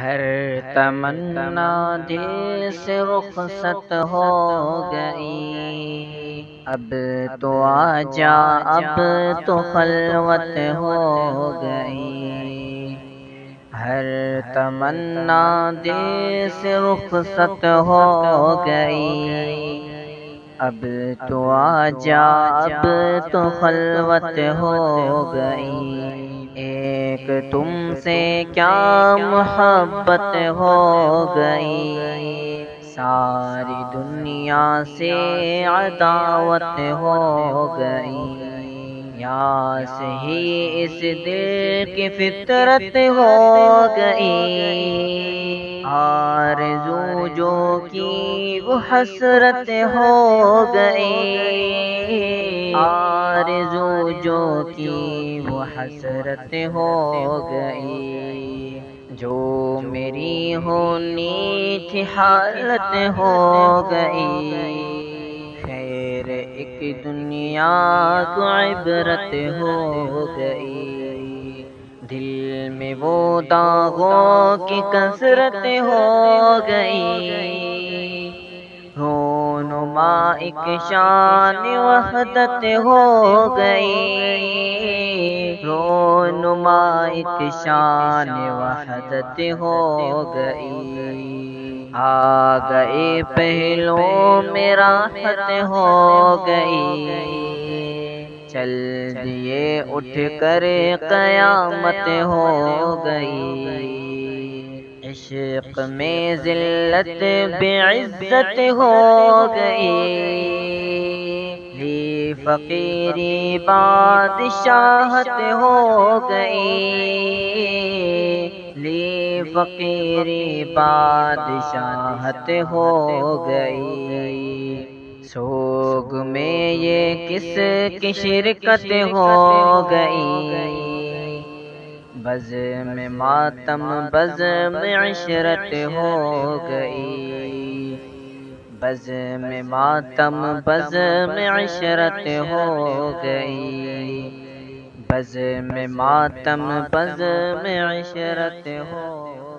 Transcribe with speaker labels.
Speaker 1: ہر تمنا دل سے رخصت ہو گئی، اب تو آجا اب تو خلوت ہو گئی۔ ہر تمنا دل سے رخصت ہو گئی، اب تو آجا اب تو خلوت ہو گئی۔ ایک تم سے کیا محبت ہو گئی، ساری دنیا سے عداوت ہو گئی۔ یا سہی اس دل کی فطرت ہو گئی، آرزو جو کی وہ حسرت ہو گئی، آرزو جو کی وہ حسرت ہو گئی۔ جو میری ہونی تھی حالت ہو گئی، خیر ایک دنیا کو عبرت ہو گئی۔ دل میں وہ داغوں کی کثرت ہو گئی، رونما ایک شان وحدت ہو گئی، رونما ایک شان وحدت ہو گئی۔ آ گئے پہلو میں راحت ہو گئی، چل دیے اٹھ کر قیامت ہو گئی۔ عشق میں ذلت بعزت ہو گئی، لی فقیری بادشاہت ہو گئی، لی فقیری بادشاہت ہو گئی۔ سوگ میں یہ کس کی شرکت ہو گئی، بزم ماتم بزم عشرت ہو گئی، بزم ماتم بزم عشرت ہو گئی، بزم ماتم بزم عشرت ہو